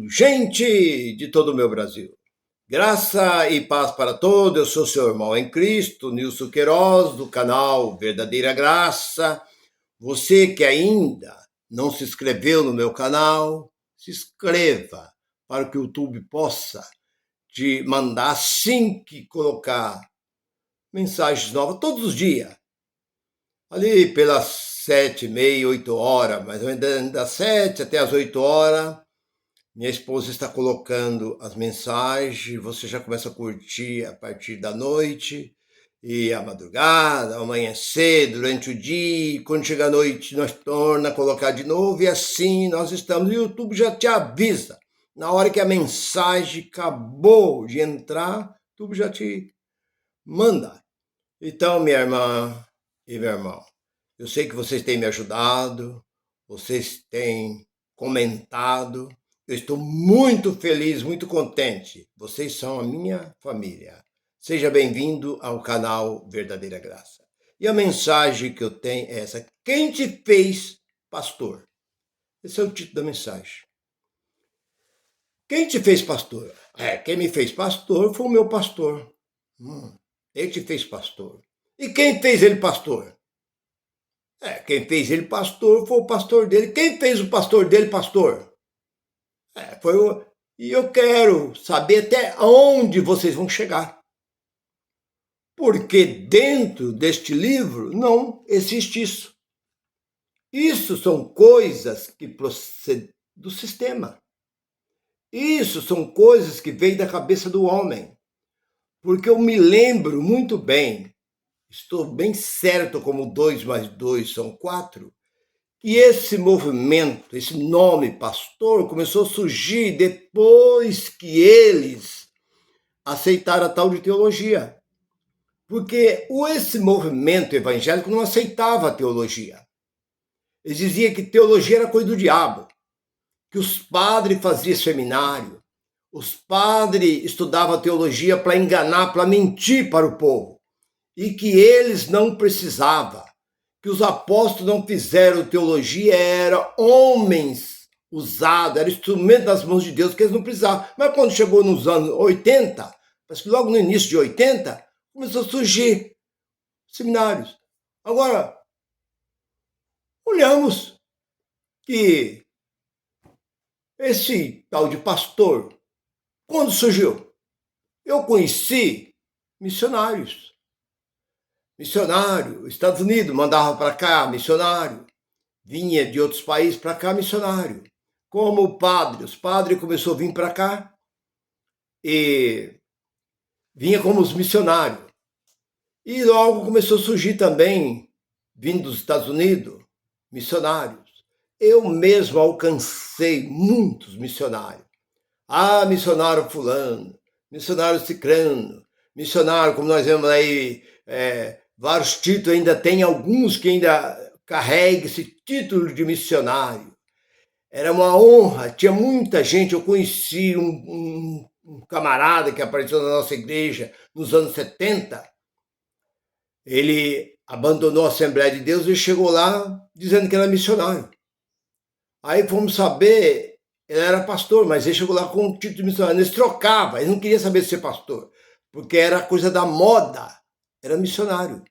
gente de todo o meu Brasil. Graça e paz para todos. Eu sou seu irmão em Cristo, Nilson Queiroz, do canal Verdadeira Graça. Você que ainda não se inscreveu no meu canal, se inscreva para que o YouTube possa te mandar assim que colocar mensagens novas todos os dias. Ali pelas 7h30, 8h, mais ou menos das 7 até as 8h, minha esposa está colocando as mensagens, você já começa a curtir a partir da noite, e a madrugada, amanhecer, durante o dia, quando chega a noite nós torna a colocar de novo, e assim nós estamos. O YouTube já te avisa, na hora que a mensagem acabou de entrar, o YouTube já te manda. Então, minha irmã e meu irmão, eu sei que vocês têm me ajudado, vocês têm comentado, eu estou muito feliz, muito contente. Vocês são a minha família. Seja bem-vindo ao canal Verdadeira Graça. E a mensagem que eu tenho é essa: quem te fez pastor? Esse é o título da mensagem. Quem te fez pastor? Quem me fez pastor foi o meu pastor. Ele te fez pastor. E quem fez ele pastor? Quem fez ele pastor foi o pastor dele. Quem fez o pastor dele pastor? E eu quero saber até onde vocês vão chegar. Porque dentro deste livro não existe isso. Isso são coisas que procedem do sistema. Isso são coisas que vêm da cabeça do homem. Porque eu me lembro muito bem, estou bem certo como 2 mais 2 são 4, que esse movimento, esse nome pastor, começou a surgir depois que eles aceitaram a tal de teologia. Porque esse movimento evangélico não aceitava a teologia. Eles diziam que teologia era coisa do diabo, que os padres faziam seminário, os padres estudavam teologia para enganar, para mentir para o povo, e que eles não precisavam, que os apóstolos não fizeram teologia, eram homens usados, era instrumento das mãos de Deus, que eles não precisavam. Mas quando chegou nos anos 80, parece que logo no início de 80, começou a surgir seminários. Agora, olhamos que esse tal de pastor, quando surgiu? Eu conheci missionários. Missionário, Estados Unidos mandava para cá missionário, vinha de outros países para cá missionário. Como o padre, os padres começaram a vir para cá e vinha como os missionários. E logo começou a surgir também, vindo dos Estados Unidos, missionários. Eu mesmo alcancei muitos missionários. Missionário fulano, missionário cicrano, missionário, como nós vemos aí, vários títulos, ainda tem alguns que ainda carregam esse título de missionário. Era uma honra, tinha muita gente. Eu conheci um camarada que apareceu na nossa igreja nos anos 70. Ele abandonou a Assembleia de Deus e chegou lá dizendo que era missionário. Aí fomos saber, ele era pastor, mas ele chegou lá com um título de missionário. Eles trocavam, ele não queria saber de ser pastor, porque era coisa da moda, era missionário.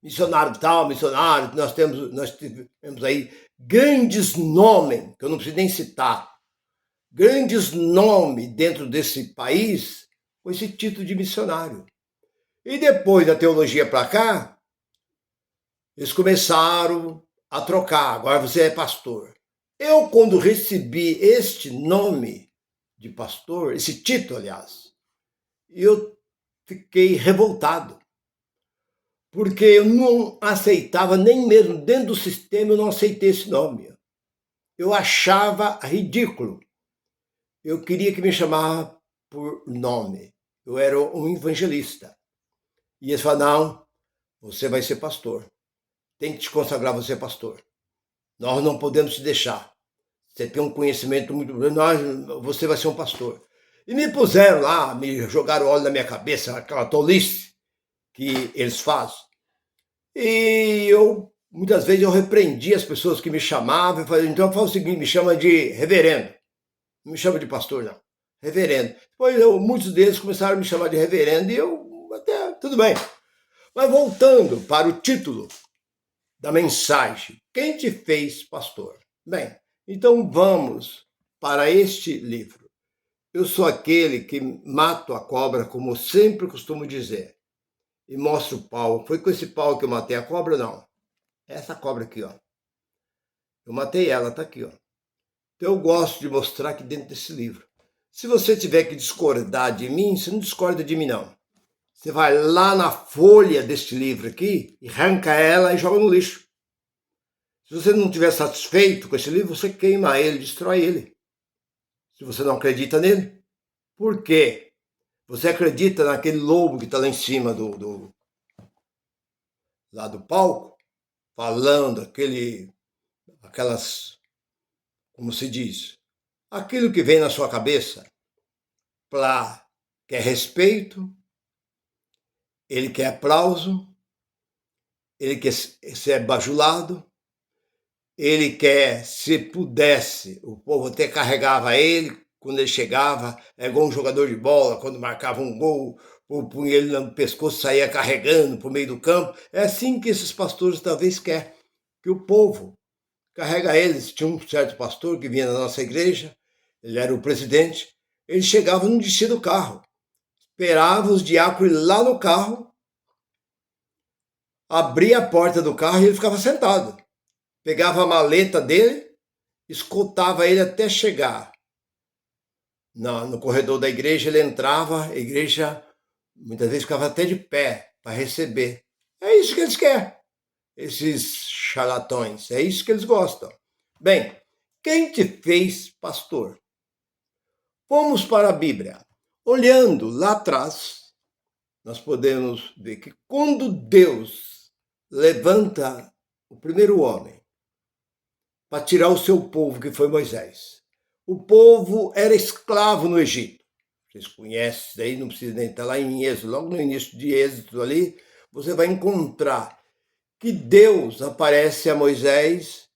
Missionário tal, missionário, nós tivemos aí grandes nomes, que eu não preciso nem citar, grandes nomes dentro desse país com esse título de missionário. E depois da teologia para cá, eles começaram a trocar. Agora você é pastor. Eu, quando recebi este nome de pastor, esse título, aliás, eu fiquei revoltado. Porque eu não aceitava, nem mesmo dentro do sistema, eu não aceitei esse nome. Eu achava ridículo. Eu queria que me chamasse por nome. Eu era um evangelista. E eles falaram: não, você vai ser pastor. Tem que te consagrar, você é pastor. Nós não podemos te deixar. Você tem um conhecimento muito grande, você vai ser um pastor. E me puseram lá, me jogaram óleo na minha cabeça, aquela tolice que eles fazem. E muitas vezes eu repreendi as pessoas que me chamavam, então eu falo o seguinte: me chama de reverendo. Não me chama de pastor, não. Reverendo. Depois muitos deles começaram a me chamar de reverendo e eu até, tudo bem. Mas voltando para o título da mensagem, quem te fez pastor? Bem, então vamos para este livro. Eu sou aquele que mato a cobra, como sempre costumo dizer, e mostro o pau. Foi com esse pau que eu matei a cobra? Não. Essa cobra aqui, ó. Eu matei ela, tá aqui, ó. Então eu gosto de mostrar aqui dentro desse livro. Se você tiver que discordar de mim, você não discorda de mim, não. Você vai lá na folha deste livro aqui, e arranca ela e joga no lixo. Se você não estiver satisfeito com esse livro, você queima ele, destrói ele. Se você não acredita nele. Por quê? Você acredita naquele lobo que está lá em cima lá do palco, falando aquelas, como se diz, aquilo que vem na sua cabeça, quer respeito, ele quer aplauso, ele quer ser bajulado, ele quer, se pudesse, o povo até carregava ele quando ele chegava, é igual um jogador de bola, quando marcava um gol, punha ele no pescoço, saía carregando para o meio do campo. É assim que esses pastores talvez querem, que o povo carrega eles. Tinha um certo pastor que vinha na nossa igreja, ele era o presidente, ele chegava no descer do carro, esperava os diáconos lá no carro, abria a porta do carro e ele ficava sentado. Pegava a maleta dele, escoltava ele até chegar no corredor da igreja. Ele entrava, a igreja muitas vezes ficava até de pé para receber. É isso que eles querem, esses charlatões, é isso que eles gostam. Bem, quem te fez pastor? Vamos para a Bíblia. Olhando lá atrás, nós podemos ver que quando Deus levanta o primeiro homem para tirar o seu povo, que foi Moisés. O povo era escravo no Egito. Vocês conhecem isso aí, não precisa nem estar lá em Êxodo. Logo no início de Êxodo ali, você vai encontrar que Deus aparece a Moisés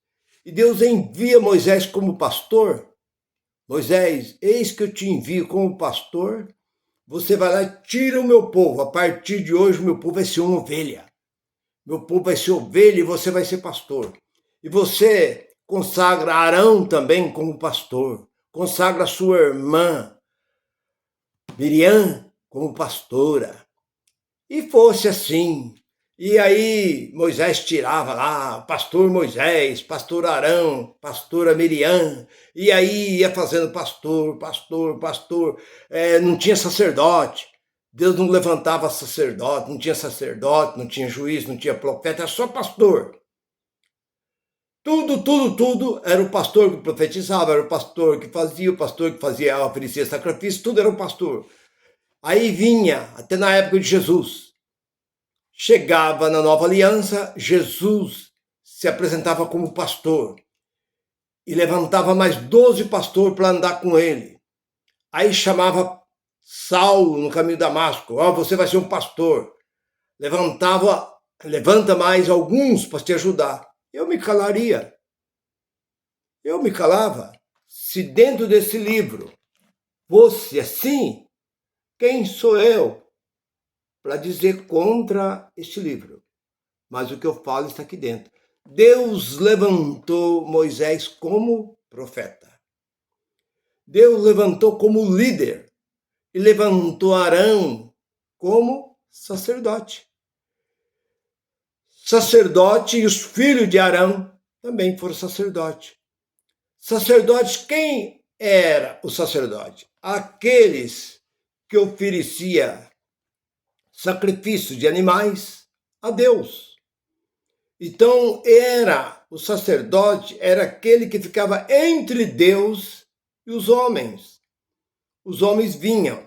e Deus envia Moisés como pastor. Moisés, eis que eu te envio como pastor. Você vai lá e tira o meu povo. A partir de hoje, o meu povo vai ser uma ovelha. Meu povo vai ser ovelha e você vai ser pastor. E você consagra Arão também como pastor. Consagra sua irmã Miriam como pastora. E fosse assim. E aí Moisés tirava lá, pastor Moisés, pastor Arão, pastora Miriam. E aí ia fazendo pastor. Não tinha sacerdote. Deus não levantava sacerdote, não tinha sacerdote, não tinha juiz, não tinha profeta, era só pastor. Tudo era o pastor que profetizava, era o pastor que fazia, oferecia sacrifício, tudo era o pastor. Aí vinha, até na época de Jesus, chegava na nova aliança, Jesus se apresentava como pastor e levantava mais 12 pastores para andar com ele. Aí chamava Saulo no caminho de Damasco, você vai ser um pastor. Levanta mais alguns para te ajudar. Eu me calaria. Eu me calava. Se dentro desse livro fosse assim, quem sou eu para dizer contra este livro? Mas o que eu falo está aqui dentro. Deus levantou Moisés como profeta. Deus levantou como líder. E levantou Arão como sacerdote. Sacerdote e os filhos de Arão também foram sacerdote. Sacerdote, quem era o sacerdote? Aqueles que oferecia sacrifício de animais a Deus. Então, o sacerdote era aquele que ficava entre Deus e os homens. Os homens vinham.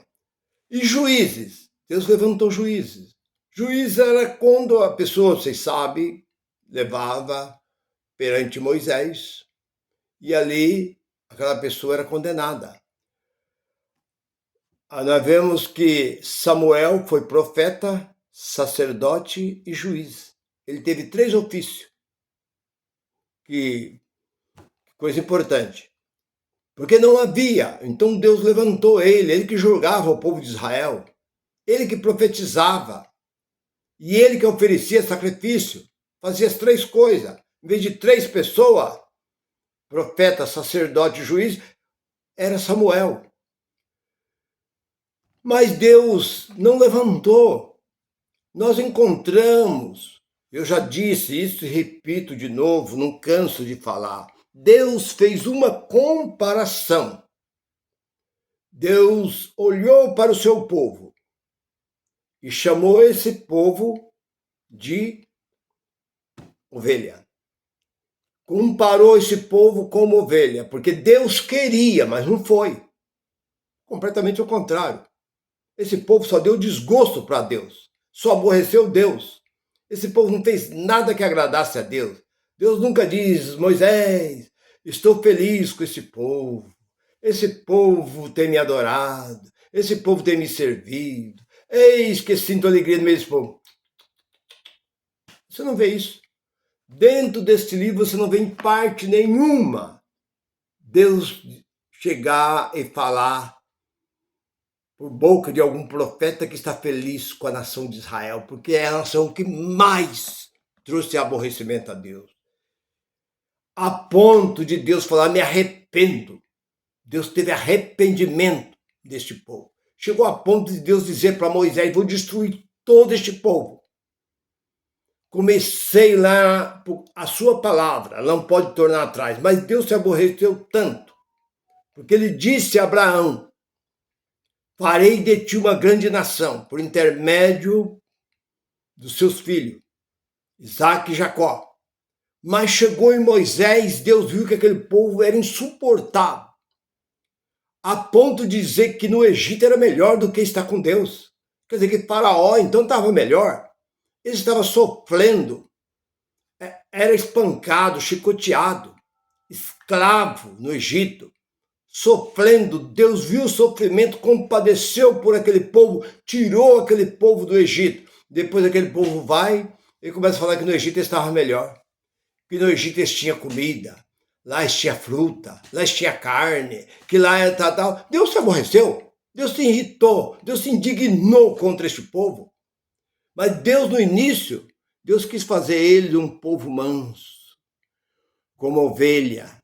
E juízes, Deus levantou juízes. Juiz era quando a pessoa, vocês sabem, levava perante Moisés e ali aquela pessoa era condenada. Nós vemos que Samuel foi profeta, sacerdote e juiz. Ele teve 3 ofícios. Que coisa importante. porque não havia. Então Deus levantou ele que julgava o povo de Israel, ele que profetizava, e ele que oferecia sacrifício, fazia as três coisas. Em vez de três pessoas, profeta, sacerdote e juiz, era Samuel. Mas Deus não levantou. Nós encontramos, eu já disse isso e repito de novo, não canso de falar. Deus fez uma comparação. Deus olhou para o seu povo e chamou esse povo de ovelha. Comparou esse povo como ovelha, porque Deus queria, mas não foi. Completamente ao contrário. Esse povo só deu desgosto para Deus, só aborreceu Deus. Esse povo não fez nada que agradasse a Deus. Deus nunca diz: Moisés, estou feliz com esse povo. Esse povo tem me adorado. Esse povo tem me servido. Eis que sinto alegria no meio desse povo. Você não vê isso. Dentro deste livro você não vê em parte nenhuma Deus chegar e falar por boca de algum profeta que está feliz com a nação de Israel, porque é a nação que mais trouxe aborrecimento a Deus. A ponto de Deus falar: me arrependo. Deus teve arrependimento deste povo. Chegou a ponto de Deus dizer para Moisés: vou destruir todo este povo. Comecei lá, a sua palavra não pode tornar atrás, mas Deus se aborreceu tanto, porque ele disse a Abraão: farei de ti uma grande nação, por intermédio dos seus filhos, Isaque e Jacó. Mas chegou em Moisés, Deus viu que aquele povo era insuportável, a ponto de dizer que no Egito era melhor do que estar com Deus. Quer dizer que Faraó então estava melhor. Ele estava sofrendo, era espancado, chicoteado, escravo no Egito, sofrendo. Deus viu o sofrimento, compadeceu por aquele povo, tirou aquele povo do Egito. Depois aquele povo vai e começa a falar que no Egito estava melhor, que no Egito eles tinham comida, lá eles tinham fruta, lá eles tinham carne, que lá era tal. Deus se aborreceu, Deus se irritou, Deus se indignou contra este povo. Mas Deus, no início, Deus quis fazer ele um povo manso, como ovelha.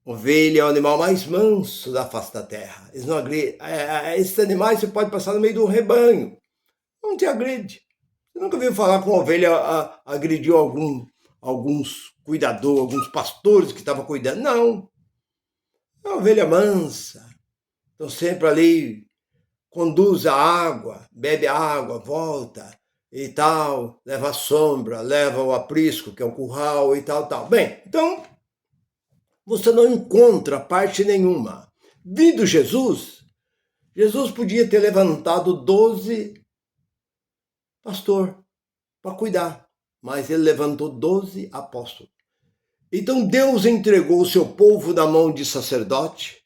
Ovelha é o animal mais manso da face da terra. Eles não agridem. Esses animais você pode passar no meio do rebanho, não te agride. Você nunca viu falar que uma ovelha agrediu alguns cuidadores, alguns pastores que estavam cuidando? Não. É uma ovelha mansa. Estão sempre ali, conduz a água, bebe a água, volta e tal, leva a sombra, leva o aprisco, que é um curral e tal. Bem, então, você não encontra parte nenhuma. Vindo Jesus podia ter levantado 12 pastores para cuidar, mas ele levantou 12 apóstolos. Então Deus entregou o seu povo na mão de sacerdote,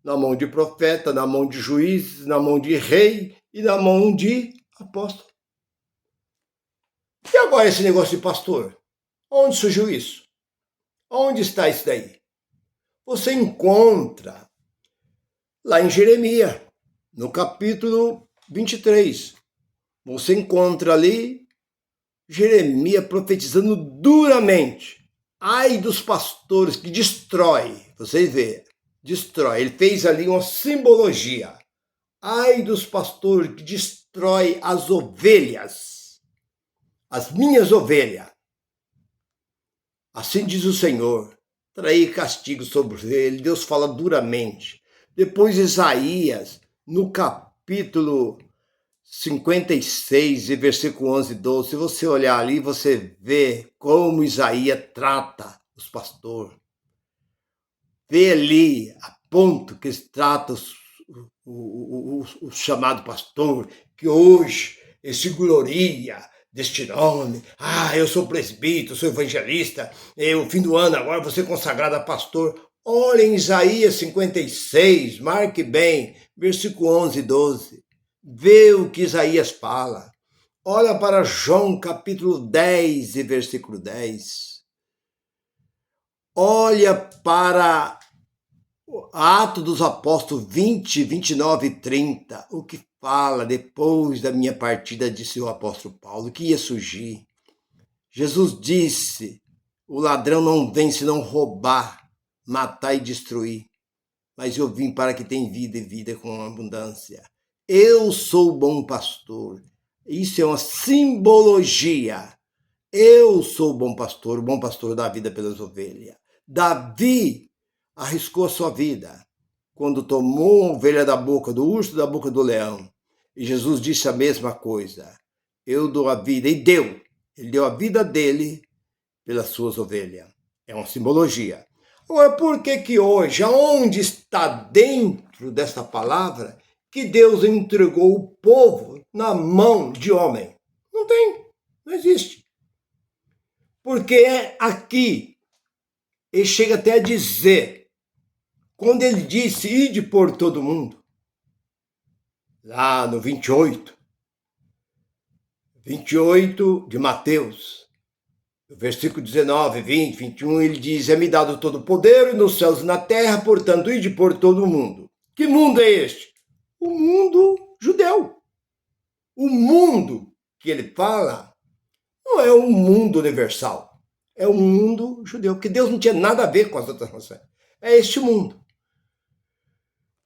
na mão de profeta, na mão de juiz, na mão de rei e na mão de apóstolo. E agora esse negócio de pastor? Onde surgiu isso? Onde está isso daí? Você encontra lá em Jeremias, no capítulo 23. Você encontra ali Jeremias profetizando duramente. Ai dos pastores que destrói. Vocês veem, destrói. Ele fez ali uma simbologia. Ai dos pastores que destrói as ovelhas, as minhas ovelhas. Assim diz o Senhor, trarei castigo sobre ele. Deus fala duramente. Depois Isaías, no capítulo 56, versículo 11 e 12, se você olhar ali, você vê como Isaías trata os pastores. Vê ali, a ponto que eles tratam o chamado pastor, que hoje ele se gloria deste nome. Eu sou presbítero, sou evangelista, o fim do ano agora vou ser consagrado a pastor. Olha em Isaías 56, marque bem, versículo 11 e 12. Vê o que Isaías fala. Olha para João capítulo 10 e versículo 10. Olha para Atos dos Apóstolos 20, 29 e 30, o que fala depois da minha partida, disse o apóstolo Paulo, que ia surgir. Jesus disse, o ladrão não vem senão roubar, matar e destruir, mas eu vim para que tenha vida e vida com abundância. Eu sou o bom pastor. Isso é uma simbologia. Eu sou o bom pastor dá a vida pelas ovelhas. Davi arriscou a sua vida quando tomou uma ovelha da boca do urso, da boca do leão. E Jesus disse a mesma coisa. Eu dou a vida, e deu. Ele deu a vida dele pelas suas ovelhas. É uma simbologia. Agora, por que hoje, aonde está dentro dessa palavra, que Deus entregou o povo na mão de homem? Não tem, não existe. Porque é aqui, ele chega até a dizer, quando ele disse, ide por todo mundo, lá no 28 de Mateus, no versículo 19, 20, 21, ele diz, é-me dado todo o poder nos céus e na terra, portanto, ide por todo mundo. Que mundo é este? O mundo judeu. O mundo que ele fala não é um mundo universal, é o mundo judeu, porque Deus não tinha nada a ver com as outras nações. É este mundo.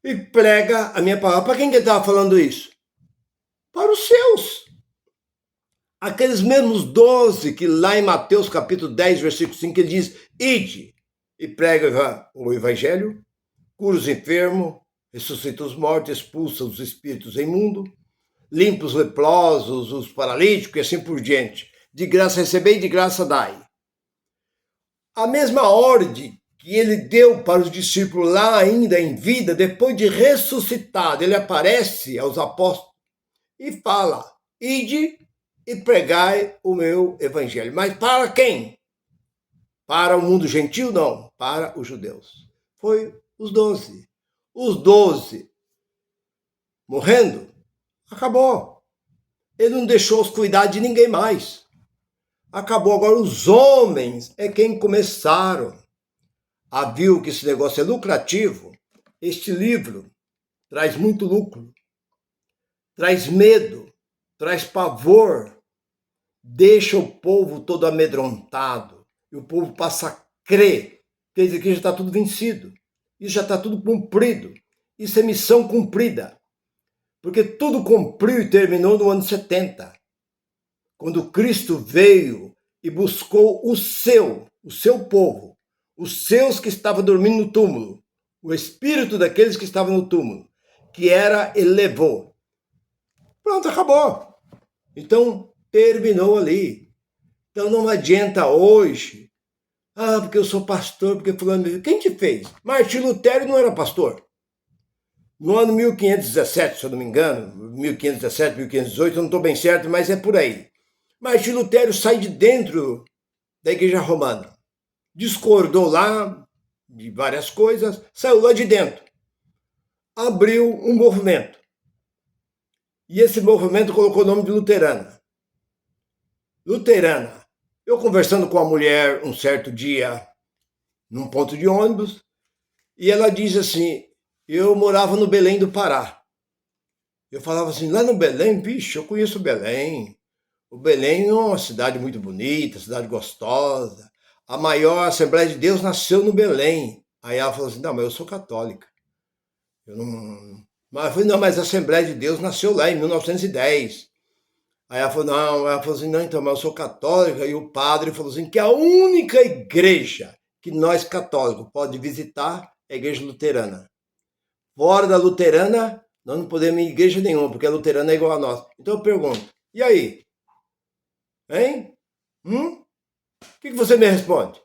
E prega a minha palavra. Para quem que ele estava falando isso? Para os seus. Aqueles mesmos 12 que lá em Mateus capítulo 10, versículo 5, ele diz, ide e prega o evangelho, cura os enfermos, ressuscita os mortos, expulsa os espíritos imundos, limpa os leprosos, os paralíticos e assim por diante. De graça recebei, de graça dai. A mesma ordem que ele deu para os discípulos lá ainda em vida, depois de ressuscitado, ele aparece aos apóstolos e fala, ide e pregai o meu evangelho. Mas para quem? Para o mundo gentil? Não, para os judeus. Foi os 12. Os 12 morrendo, acabou. Ele não deixou os cuidar de ninguém mais. Acabou. Agora os homens é quem começaram a ver que esse negócio é lucrativo. Este livro traz muito lucro, traz medo, traz pavor, deixa o povo todo amedrontado. E o povo passa a crer que isso aqui já está tudo vencido. Isso já está tudo cumprido. Isso é missão cumprida. Porque tudo cumpriu e terminou no ano 70. Quando Cristo veio e buscou o seu povo, os seus que estavam dormindo no túmulo, o espírito daqueles que estavam no túmulo, que era, ele levou. Pronto, acabou. Então, terminou ali. Então, não adianta hoje, porque eu sou pastor, porque fulano... Quem te fez? Martim Lutero não era pastor. No ano 1517, se eu não me engano, 1517, 1518, eu não estou bem certo, mas é por aí. Martim Lutero sai de dentro da igreja romana. Discordou lá de várias coisas, saiu lá de dentro. Abriu um movimento. E esse movimento colocou o nome de Luterana. Luterana. Eu conversando com a mulher um certo dia, num ponto de ônibus, e ela diz assim, eu morava no Belém do Pará. Eu falava assim, lá no Belém, bicho, eu conheço Belém. O Belém é uma cidade muito bonita, cidade gostosa. A maior Assembleia de Deus nasceu no Belém. Aí ela falou assim, não, mas eu sou católica. Eu não... Mas eu falei, não, mas a Assembleia de Deus nasceu lá em 1910. Aí ela falou assim, não, então, mas eu sou católica. E o padre falou assim, que a única igreja que nós católicos pode visitar é a igreja luterana. Fora da luterana, nós não podemos ir em igreja nenhuma, porque a luterana é igual a nós. Então eu pergunto, e aí? Hein? O que você me responde?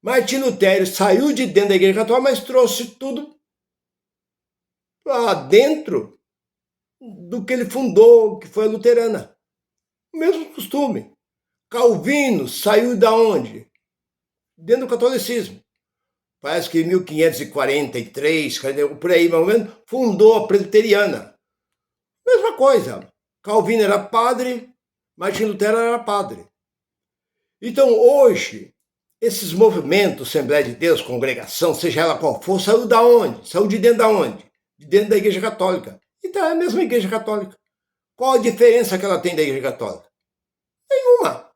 Martim Lutero saiu de dentro da igreja católica, mas trouxe tudo para dentro do que ele fundou, que foi a luterana. O mesmo costume. Calvino saiu da onde? Dentro do catolicismo. Parece que em 1543, por aí, mais ou menos, fundou a presbiteriana. Mesma coisa. Calvino era padre, Martim Lutero era padre. Então, hoje, Esses movimentos, Assembleia de Deus, congregação, seja ela qual for, saiu da onde? Saiu de dentro da onde? De dentro da Igreja Católica. Então é a mesma Igreja Católica. Qual a diferença que ela tem da Igreja Católica? Nenhuma.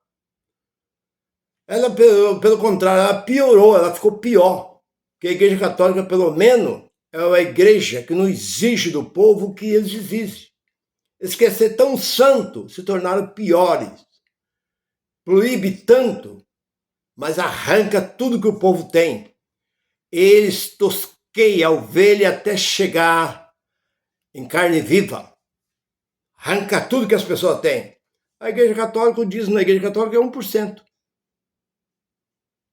Ela, pelo contrário, ela piorou, ela ficou pior. Porque a Igreja Católica, pelo menos, é uma igreja que não exige do povo o que eles exigem. Eles querem ser tão santos, se tornaram piores. Proíbe tanto, mas arranca tudo que o povo tem. Eles tosqueiam a ovelha até chegar em carne viva. Arranca tudo que as pessoas têm. A Igreja Católica diz na Igreja Católica é 1%.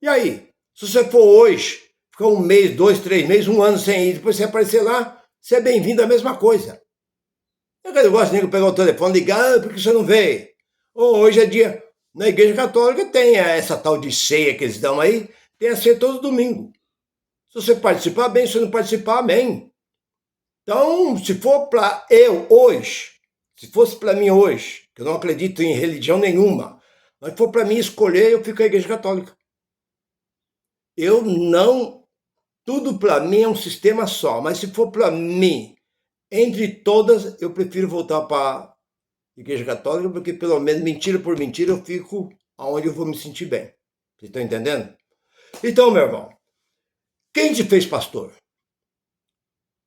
E aí? Se você for hoje, ficar 1 mês, 2, 3 meses, 1 ano sem ir, depois você aparecer lá, você é bem-vindo à mesma coisa. Eu gosto de pegar o telefone, ligar, porque você não veio. Ou hoje é dia... Na Igreja Católica tem essa tal de ceia que eles dão aí, tem a ceia todo domingo. Se você participar, bem, se não participar, amém. Então, se for para eu hoje, se fosse para mim hoje, que eu não acredito em religião nenhuma, mas for para mim escolher, eu fico com a Igreja Católica. Eu não... Tudo para mim é um sistema só, mas se for para mim, entre todas, eu prefiro voltar para Igreja Católica, porque pelo menos mentira por mentira eu fico aonde eu vou me sentir bem. Vocês estão entendendo? Então, meu irmão, quem te fez pastor?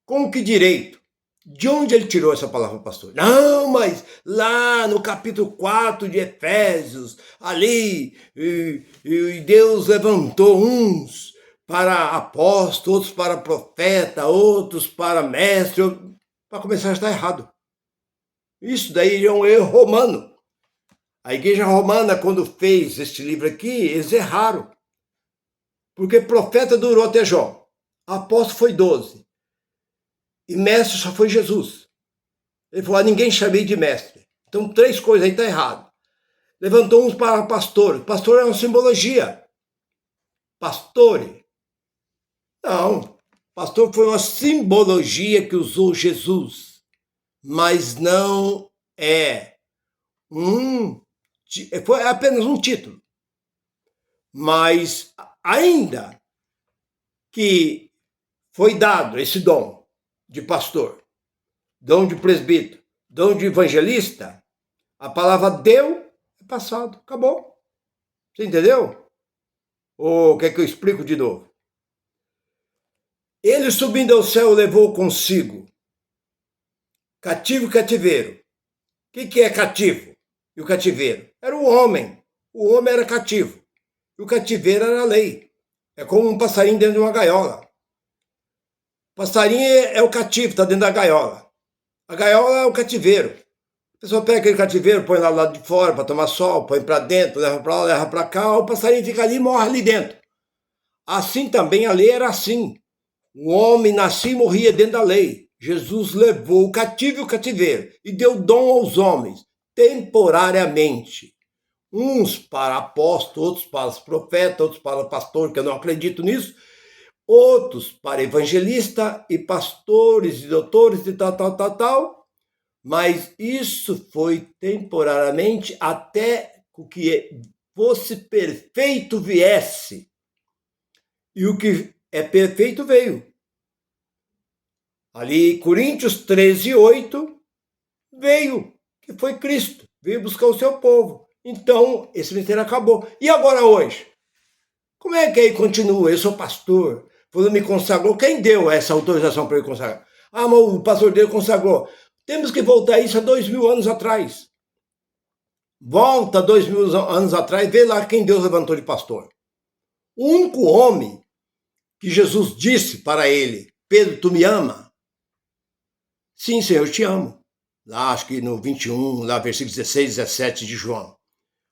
Com que direito? De onde ele tirou essa palavra pastor? Não, mas lá no capítulo 4 de Efésios, ali, e Deus levantou uns para apóstolo, outros para profeta, outros para mestre. Para começar, está errado. Isso daí é um erro romano. A Igreja Romana, quando fez este livro aqui, eles erraram. Porque profeta durou até Jó. Apóstolo foi 12. E mestre só foi Jesus. Ele falou, ninguém chamei de mestre. Então, 3 coisas aí estão erradas. Levantou uns para pastor. Pastor é uma simbologia. Pastore. Não. Pastor foi uma simbologia que usou Jesus. Mas não é foi apenas um título. Mas ainda que foi dado esse dom de pastor, dom de presbítero, dom de evangelista, a palavra deu, é passado, acabou. Você entendeu? Ou quer que eu explico de novo? Ele subindo ao céu levou consigo cativo e cativeiro. O que é cativo e o cativeiro? Era o homem. O homem era cativo. E o cativeiro era a lei. É como um passarinho dentro de uma gaiola. O passarinho é o cativo, está dentro da gaiola. A gaiola é o cativeiro. A pessoa pega aquele cativeiro, põe lá do lado de fora para tomar sol, põe para dentro, leva para lá, leva para cá, o passarinho fica ali e morre ali dentro. Assim também a lei era assim. O homem nascia e morria dentro da lei. Jesus levou o cativo e o cativeiro e deu dom aos homens, temporariamente. Uns para apóstolo, outros para profeta, outros para pastor, que eu não acredito nisso. Outros para evangelista e pastores e doutores e tal. Mas isso foi temporariamente até o que fosse perfeito viesse. E o que é perfeito veio. Ali, Coríntios 13:8, veio, que foi Cristo, veio buscar o seu povo. Então, esse mistério acabou. E agora hoje? Como é que aí continua? Eu sou pastor, fulano me consagrou. Quem deu essa autorização para ele consagrar? Ah, mas o pastor dele consagrou. Temos que voltar isso a 2000 anos atrás. Volta 2000 anos atrás, vê lá quem Deus levantou de pastor. O único homem que Jesus disse para ele, Pedro, tu me ama? Sim, Senhor, eu te amo. Lá, acho que no 21, lá, versículo 16, 17 de João.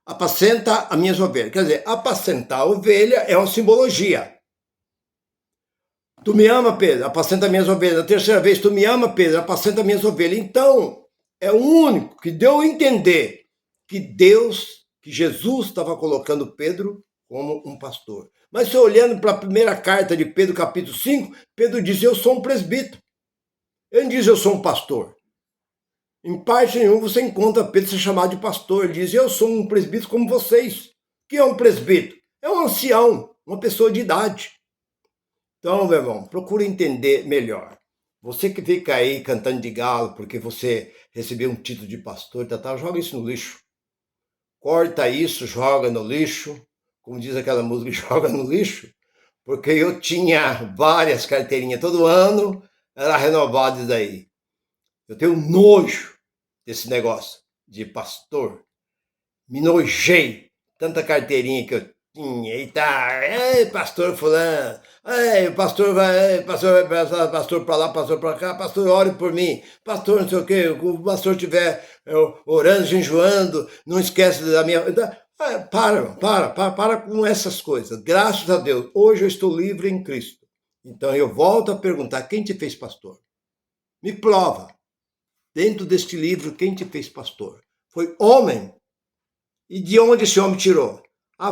Apacenta as minhas ovelhas. Quer dizer, apacentar a ovelha é uma simbologia. Tu me ama, Pedro? Apacenta as minhas ovelhas. A terceira vez, tu me ama, Pedro? Apacenta as minhas ovelhas. Então, é o único que deu a entender que Deus, que Jesus estava colocando Pedro como um pastor. Mas se olhando para a primeira carta de Pedro, capítulo 5, Pedro diz, eu sou um presbítero. Ele diz, eu sou um pastor. Em parte nenhuma você encontra Pedro ser chamado de pastor. Ele diz, eu sou um presbítero como vocês. O que é um presbítero? É um ancião, uma pessoa de idade. Então, meu irmão, procure entender melhor. Você que fica aí cantando de galo porque você recebeu um título de pastor, joga isso no lixo. Corta isso, joga no lixo. Como diz aquela música, joga no lixo. Porque eu tinha várias carteirinhas todo ano, era renovado isso daí. Eu tenho nojo desse negócio de pastor. Me nojei. Tanta carteirinha que eu tinha. E tá, pastor fulano. Pastor vai pastor para lá, pastor para cá. Pastor, ore por mim. Pastor, não sei o quê. O pastor estiver orando, jejuando, não esquece da minha... Para com essas coisas. Graças a Deus, hoje eu estou livre em Cristo. Então eu volto a perguntar, quem te fez pastor? Me prova. Dentro deste livro, quem te fez pastor? Foi homem? E de onde esse homem tirou?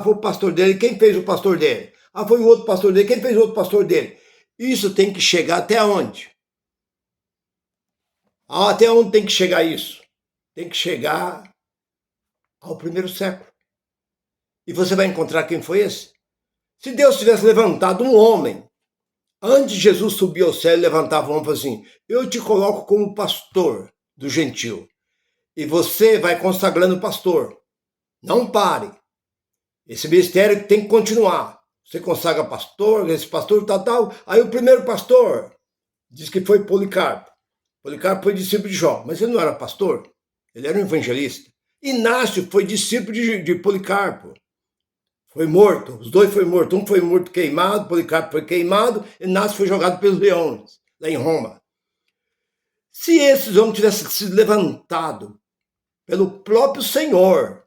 Foi o pastor dele. Quem fez o pastor dele? Foi o outro pastor dele. Quem fez o outro pastor dele? Isso tem que chegar até onde? Até onde tem que chegar isso? Tem que chegar ao primeiro século. E você vai encontrar quem foi esse? Se Deus tivesse levantado um homem, antes de Jesus subir ao céu, ele levantava um homem e falou assim, eu te coloco como pastor do gentil. E você vai consagrando pastor. Não pare. Esse ministério tem que continuar. Você consagra pastor, esse pastor tal. Aí o primeiro pastor diz que foi Policarpo. Policarpo foi discípulo de Jó, mas ele não era pastor. Ele era um evangelista. Inácio foi discípulo de Policarpo. Foi morto, os dois foram mortos. Um foi morto queimado, Policarpo foi queimado, Inácio foi jogado pelos leões, lá em Roma. Se esses homens tivessem sido levantados pelo próprio Senhor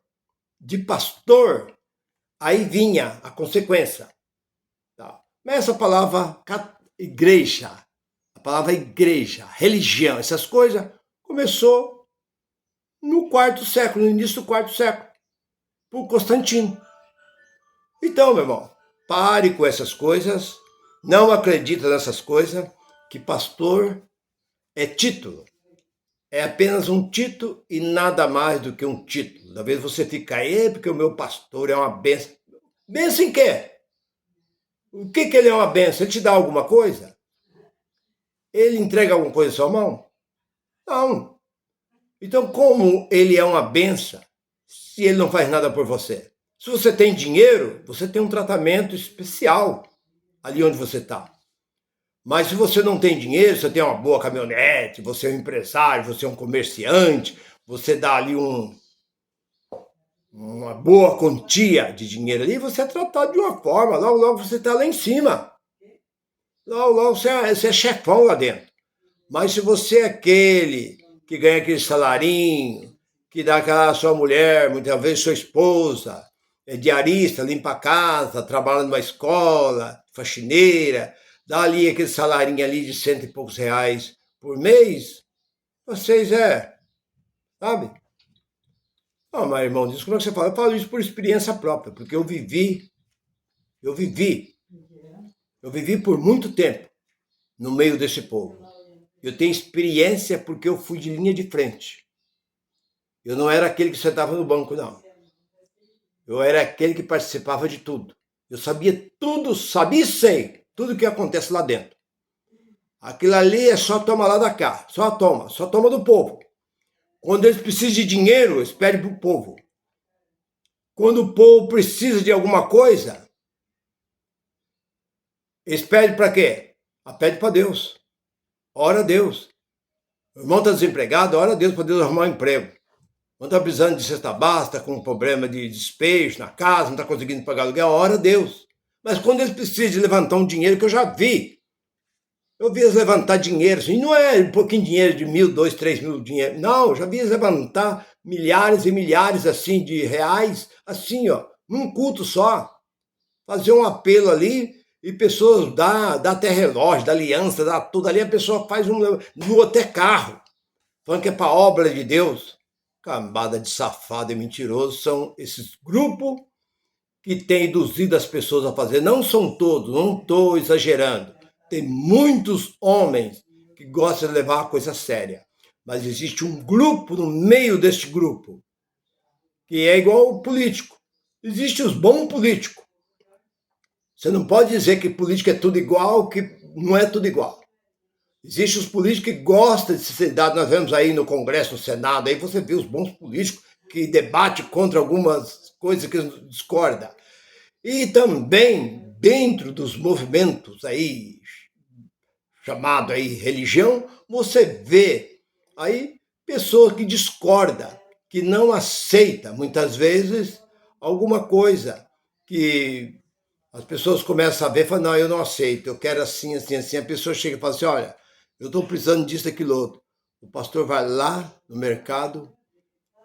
de pastor, aí vinha a consequência. Mas essa palavra igreja, a palavra igreja, religião, essas coisas, começou no quarto século, no início do quarto século, por Constantino. Então, meu irmão, pare com essas coisas, não acredita nessas coisas, que pastor é título. É apenas um título e nada mais do que um título. Talvez você fique aí, porque o meu pastor é uma bênção. Bênção em quê? O que ele é uma bênção? Ele te dá alguma coisa? Ele entrega alguma coisa em sua mão? Não. Então, como ele é uma bênção, se ele não faz nada por você? Se você tem dinheiro, você tem um tratamento especial ali onde você está. Mas se você não tem dinheiro, você tem uma boa caminhonete, você é um empresário, você é um comerciante, você dá ali uma boa quantia de dinheiro ali, você é tratado de uma forma, logo você está lá em cima. Logo você é chefão lá dentro. Mas se você é aquele que ganha aquele salarinho, que dá aquela sua mulher, muitas vezes sua esposa, é diarista, limpa a casa, trabalha numa escola, faxineira, dá ali aquele salarinho ali de R$100 e poucos por mês, vocês sabe? Não, mas irmão, diz como é que você fala? Eu falo isso por experiência própria, porque eu vivi por muito tempo no meio desse povo. Eu tenho experiência porque eu fui de linha de frente. Eu não era aquele que sentava no banco, não. Eu era aquele que participava de tudo. Eu sabia tudo, sabia e sei tudo o que acontece lá dentro. Aquilo ali é só toma lá da cá, só toma do povo. Quando eles precisam de dinheiro, eles pedem para o povo. Quando o povo precisa de alguma coisa, eles pedem para quê? Pede para Deus. Ora a Deus. O irmão está desempregado, ora a Deus para Deus arrumar um emprego. Não está precisando de cesta básica, com um problema de despejo na casa, não está conseguindo pagar aluguel, ora a Deus. Mas quando eles precisam de levantar um dinheiro, que eu já vi, eu vi eles levantar dinheiro, assim, não é um pouquinho de dinheiro de 1.000, 2.000, 3.000 dinheiro, não, eu já vi eles levantar milhares e milhares, assim, de reais, assim, ó, num culto só, fazer um apelo ali, e pessoas dá até relógio, dá aliança, dá tudo ali, a pessoa faz doa até carro, falando que é para obra de Deus. Cambada de safado e mentiroso são esses grupos que têm induzido as pessoas a fazer. Não são todos, não estou exagerando. Tem muitos homens que gostam de levar a coisa séria. Mas existe um grupo no meio deste grupo que é igual o político. Existem os bons políticos. Você não pode dizer que política é tudo igual, que não é tudo igual. Existem os políticos que gostam de sinceridade. Nós vemos aí no Congresso, no Senado, aí você vê os bons políticos que debatem contra algumas coisas que discordam. E também, dentro dos movimentos aí, chamado aí religião, você vê aí pessoas que discordam, que não aceita muitas vezes alguma coisa que as pessoas começam a ver e falam, não, eu não aceito, eu quero assim, assim, assim. A pessoa chega e fala assim, olha, eu estou precisando disso, daquilo outro. O pastor vai lá no mercado,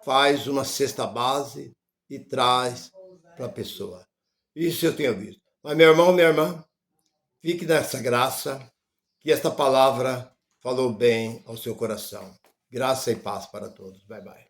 faz uma cesta base e traz para a pessoa. Isso eu tenho visto. Mas meu irmão, minha irmã, fique nessa graça, que esta palavra falou bem ao seu coração. Graça e paz para todos. Bye, bye.